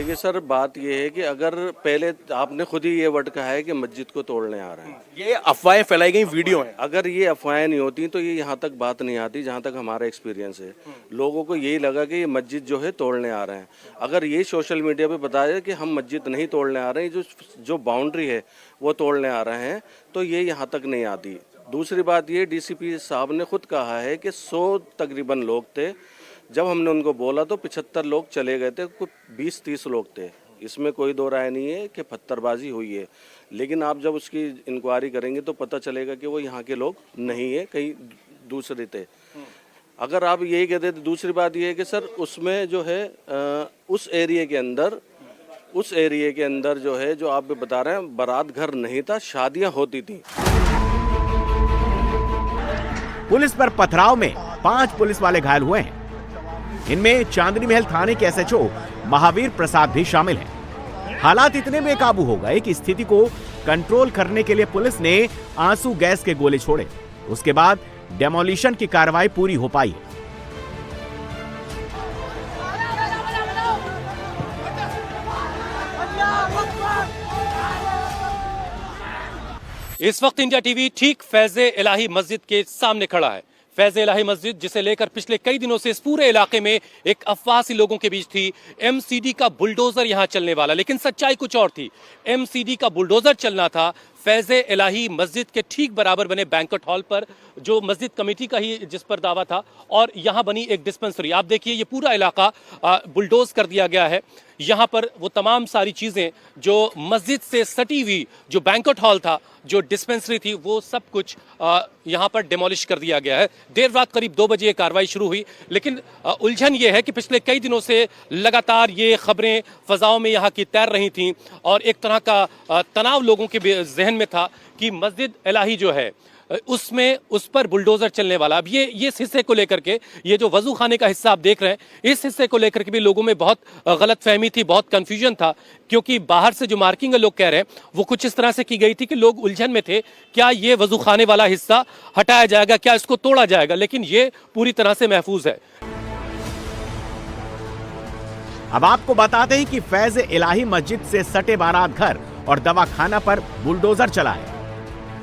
देखिए सर, बात ये है कि अगर पहले आपने खुद ही ये वर्ड कहा है कि मस्जिद को तोड़ने आ रहे हैं, ये अफवाहें फैलाई गई वीडियो है। अगर ये अफवाहें नहीं होती तो ये यहाँ तक बात नहीं आती। जहाँ तक हमारा एक्सपीरियंस है, लोगों को यही लगा कि ये मस्जिद जो है तोड़ने आ रहे हैं। अगर ये सोशल मीडिया पे बताया कि हम मस्जिद नहीं तोड़ने आ रहे हैं, जो बाउंड्री है वो तोड़ने आ रहे हैं, तो ये यहाँ तक नहीं आती। दूसरी बात ये, डीसीपी साहब ने खुद कहा है कि 100 तकरीबन लोग थे। जब हमने उनको बोला तो 75 लोग चले गए थे, कुछ 20-30 लोग थे। इसमें कोई दो राय नहीं है कि पत्थरबाजी हुई है, लेकिन आप जब उसकी इंक्वायरी करेंगे तो पता चलेगा कि वो यहाँ के लोग नहीं है, कहीं दूसरे थे। अगर आप यही कहते तो दूसरी बात ये है कि सर उसमें जो है उस एरिया के अंदर जो है, जो आप बता रहे हैं, बारात घर नहीं था, शादियाँ होती थी। पुलिस पर पथराव में 5 पुलिस वाले घायल हुए हैं। इनमें चांदनी महल थाने के एसएचओ महावीर प्रसाद भी शामिल हैं। हालात इतने बेकाबू हो गए कि स्थिति को कंट्रोल करने के लिए पुलिस ने आंसू गैस के गोले छोड़े। उसके बाद डेमोलिशन की कार्रवाई पूरी हो पाई। इस वक्त इंडिया टीवी ठीक फैज़े इलाही मस्जिद के सामने खड़ा है। फैज़े इलाही मस्जिद, जिसे लेकर पिछले कई दिनों से इस पूरे इलाके में एक अफवाह सी लोगों के बीच थी, एमसीडी का बुलडोजर यहां चलने वाला। लेकिन सच्चाई कुछ और थी। एमसीडी का बुलडोजर चलना था फैज़े इलाही मस्जिद के ठीक बराबर बने बैंक्वेट हॉल पर, जो मस्जिद कमेटी का ही जिस पर दावा था, और यहां बनी एक डिस्पेंसरी। आप देखिए, ये पूरा इलाका बुलडोज कर दिया गया है। यहाँ पर वो तमाम सारी चीजें जो मस्जिद से सटी हुई, जो बैंक्वेट हॉल था, जो डिस्पेंसरी थी, वो सब कुछ यहाँ पर डिमोलिश कर दिया गया है। देर रात करीब 2 बजे ये कार्रवाई शुरू हुई। लेकिन उलझन ये है कि पिछले कई दिनों से लगातार ये खबरें फजाओं में यहाँ की तैर रही थीं, और एक तरह का तनाव लोगों के जहन में था कि मस्जिद इलाही जो है उसमें उस पर बुलडोजर चलने वाला। अब ये इस हिस्से को लेकर के, ये जो वजू खाने का हिस्सा आप देख रहे हैं, इस हिस्से को लेकर के भी लोगों में बहुत गलत फहमी थी, बहुत कंफ्यूजन था। क्योंकि बाहर से जो मार्किंग लोग कह रहे हैं वो कुछ इस तरह से की गई थी कि लोग उलझन में थे, क्या ये वजू खाने वाला हिस्सा हटाया जाएगा, क्या इसको तोड़ा जाएगा। लेकिन ये पूरी तरह से महफूज है। अब आपको बताते हैं कि फैज़ इलाही मस्जिद से सटे बारात घर और दवाखाना पर बुलडोजर चला है।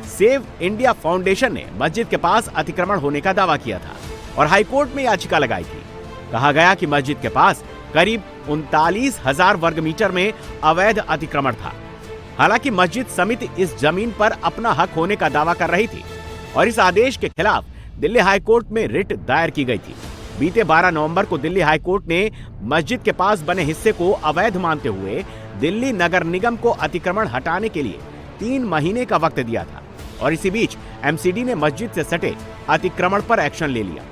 सेव इंडिया फाउंडेशन ने मस्जिद के पास अतिक्रमण होने का दावा किया था और हाईकोर्ट में याचिका लगाई थी। कहा गया कि मस्जिद के पास करीब 39,000 वर्ग मीटर में अवैध अतिक्रमण था। हालांकि मस्जिद समिति इस जमीन पर अपना हक होने का दावा कर रही थी और इस आदेश के खिलाफ दिल्ली हाईकोर्ट में रिट दायर की गई थी। बीते 12 नवंबर को दिल्ली हाईकोर्ट ने मस्जिद के पास बने हिस्से को अवैध मानते हुए दिल्ली नगर निगम को अतिक्रमण हटाने के लिए 3 महीने का वक्त दिया था, और इसी बीच एमसीडी ने मस्जिद से सटे अतिक्रमण पर एक्शन ले लिया।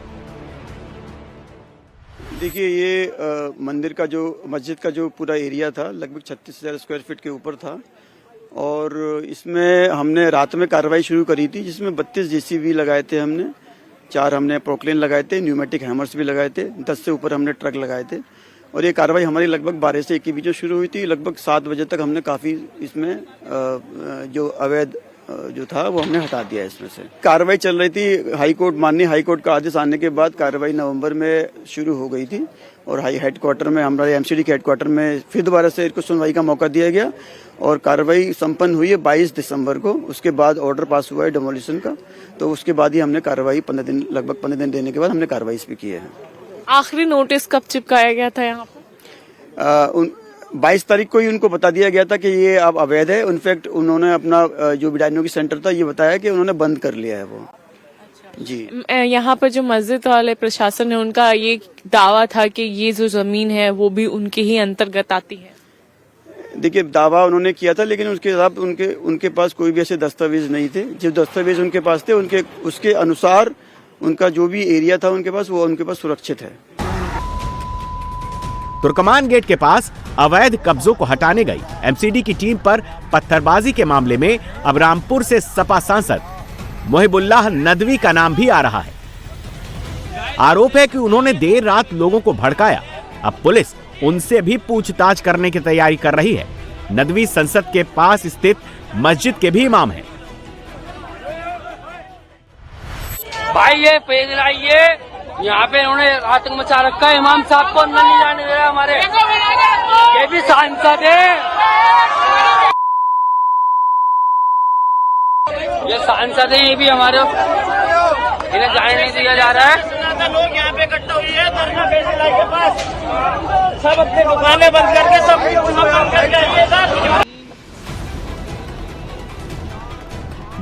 देखिए, ये मस्जिद का जो पूरा एरिया था लगभग 36,000 स्क्वायर फीट के ऊपर था, और इसमें हमने रात में कार्रवाई शुरू करी थी, जिसमें 32 जेसीबी लगाए थे हमने, 4 हमने प्रोक्लेन लगाए थे, न्यूमेटिक हैमर्स भी लगाए थे, 10 से ऊपर हमने ट्रक लगाए थे। और ये कार्रवाई हमारी लगभग 12 से 1 के बीच में शुरू हुई थी। लगभग 7 बजे तक हमने काफ़ी इसमें जो अवैध जो था वो हमने हटा दिया। इसमें से कार्रवाई चल रही थी। माननीय हाईकोर्ट का आदेश आने के बाद कार्रवाई नवंबर में शुरू हो गई थी, और हेडक्वार्टर में, हमारे एमसीडी के हेडक्वार्टर में फिर दोबारा से इनको सुनवाई का मौका दिया गया, और कार्रवाई संपन्न हुई है 22 दिसंबर को। उसके बाद ऑर्डर पास हुआ है डेमोलिशन का, तो उसके बाद ही हमने कार्रवाई लगभग 15 दिन देने के बाद हमने कार्रवाई इस पर की है। आखिरी नोटिस कब चिपकाया गया था यहाँ पर? 22 तारीख को ही उनको बता दिया गया था कि ये अब अवैध है। इनफैक्ट उन्होंने अपना जो डायग्नोस्टिक सेंटर था ये बताया कि उन्होंने बंद कर लिया है वो। जी, यहाँ पर जो मस्जिद वाले प्रशासन है, उनका ये दावा था कि ये जो जमीन है वो भी उनके ही अंतर्गत आती है। देखिए, दावा उन्होंने किया था, लेकिन उसके साथ उनके पास कोई भी ऐसे दस्तावेज नहीं थे। जो दस्तावेज उनके पास थे, उसके अनुसार उनका जो भी एरिया था उनके पास सुरक्षित है। तुर्कमान गेट के पास अवैध कब्जों को हटाने गई एमसीडी की टीम पर पत्थरबाजी के मामले में अब रामपुर से सपा सांसद मोहिबुल्लाह नदवी का नाम भी आ रहा है। आरोप है कि उन्होंने देर रात लोगों को भड़काया। अब पुलिस उनसे भी पूछताछ करने की तैयारी कर रही है। नदवी संसद के पास स्थित मस्जिद के भी इमाम हैं। भाई ये पेज लाइए, यहाँ पे उन्होंने आतंक मचा रखा है। इमाम साहब को अंदर नहीं जाने दे रहा हमारे। ये भी सांसद है, ये सांसद है, ये भी हमारे, इन्हें जाने नहीं दिया जा रहा है। लोग यहाँ पे इकट्ठा हुए हैं धरना फैसला के पास, सब अपनी दुकानें बंद करके सब बंद करके आइए सर।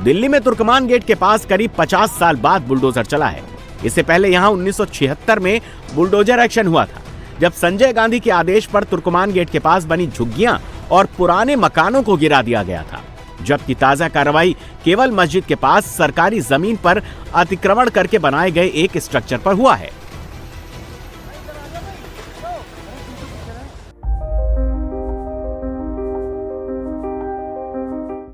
दिल्ली में तुर्कमान गेट के पास करीब 50 साल बाद बुलडोजर चला है। इससे पहले यहां 1976 में बुलडोजर एक्शन हुआ था, जब संजय गांधी के आदेश पर तुर्कमान गेट के पास बनी झुग्गियां और पुराने मकानों को गिरा दिया गया था। जबकि ताजा कार्रवाई केवल मस्जिद के पास सरकारी जमीन पर अतिक्रमण करके बनाए गए एक स्ट्रक्चर पर हुआ है।